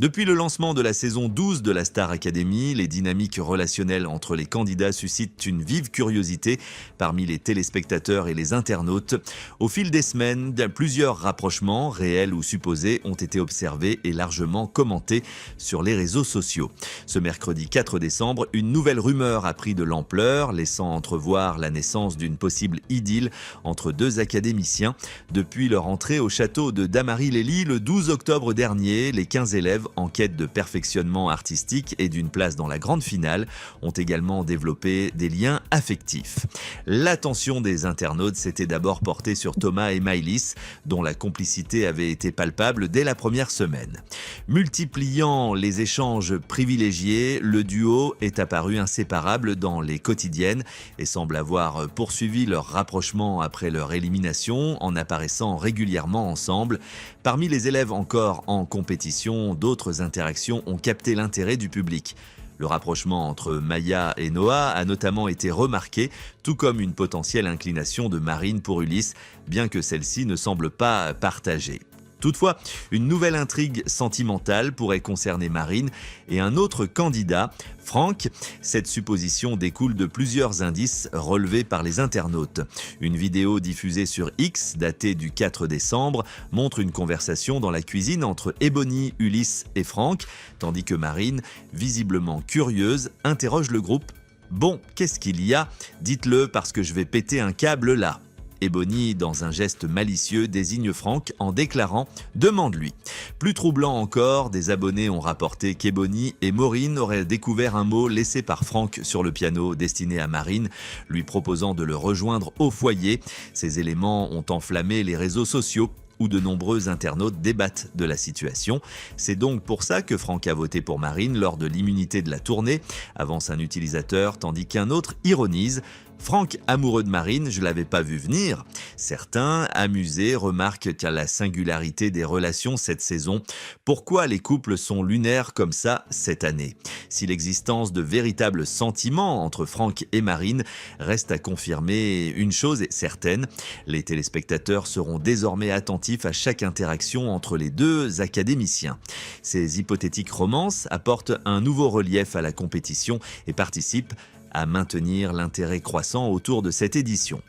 Depuis le lancement de la saison 12 de la Star Academy, les dynamiques relationnelles entre les candidats suscitent une vive curiosité parmi les téléspectateurs et les internautes. Au fil des semaines, plusieurs rapprochements, réels ou supposés, ont été observés et largement commentés sur les réseaux sociaux. Ce mercredi 4 décembre, une nouvelle rumeur a pris de l'ampleur, laissant entrevoir la naissance d'une possible idylle entre deux académiciens. Depuis leur entrée au château de Damary-Lélis le 12 octobre dernier, les 15 élèves en quête de perfectionnement artistique et d'une place dans la grande finale ont également développé des liens affectifs. L'attention des internautes s'était d'abord portée sur Thomas et Maëlys, dont la complicité avait été palpable dès la première semaine. Multipliant les échanges privilégiés, le duo est apparu inséparable dans les quotidiennes et semble avoir poursuivi leur rapprochement après leur élimination en apparaissant régulièrement ensemble. Parmi les élèves encore en compétition, d'autres interactions ont capté l'intérêt du public. Le rapprochement entre Maya et Noah a notamment été remarqué, tout comme une potentielle inclination de Marine pour Ulysse, bien que celle-ci ne semble pas partagée. Toutefois, une nouvelle intrigue sentimentale pourrait concerner Marine et un autre candidat, Franck. Cette supposition découle de plusieurs indices relevés par les internautes. Une vidéo diffusée sur X, datée du 4 décembre, montre une conversation dans la cuisine entre Ebony, Ulysse et Franck, tandis que Marine, visiblement curieuse, interroge le groupe. « Bon, qu'est-ce qu'il y a ? Dites-le parce que je vais péter un câble là ». Ebony, dans un geste malicieux, désigne Franck en déclarant « Demande-lui ». Plus troublant encore, des abonnés ont rapporté qu'Ebony et Maureen auraient découvert un mot laissé par Franck sur le piano destiné à Marine, lui proposant de le rejoindre au foyer. Ces éléments ont enflammé les réseaux sociaux, où de nombreux internautes débattent de la situation. C'est donc pour ça que Franck a voté pour Marine lors de l'immunité de la tournée, avance un utilisateur, tandis qu'un autre ironise « Franck amoureux de Marine, je l'avais pas vu venir ». Certains, amusés, remarquent qu'à la singularité des relations cette saison, pourquoi les couples sont lunaires comme ça cette année ? Si l'existence de véritables sentiments entre Franck et Marine reste à confirmer, une chose est certaine, les téléspectateurs seront désormais attentifs à chaque interaction entre les deux académiciens. Ces hypothétiques romances apportent un nouveau relief à la compétition et participent à maintenir l'intérêt croissant autour de cette édition.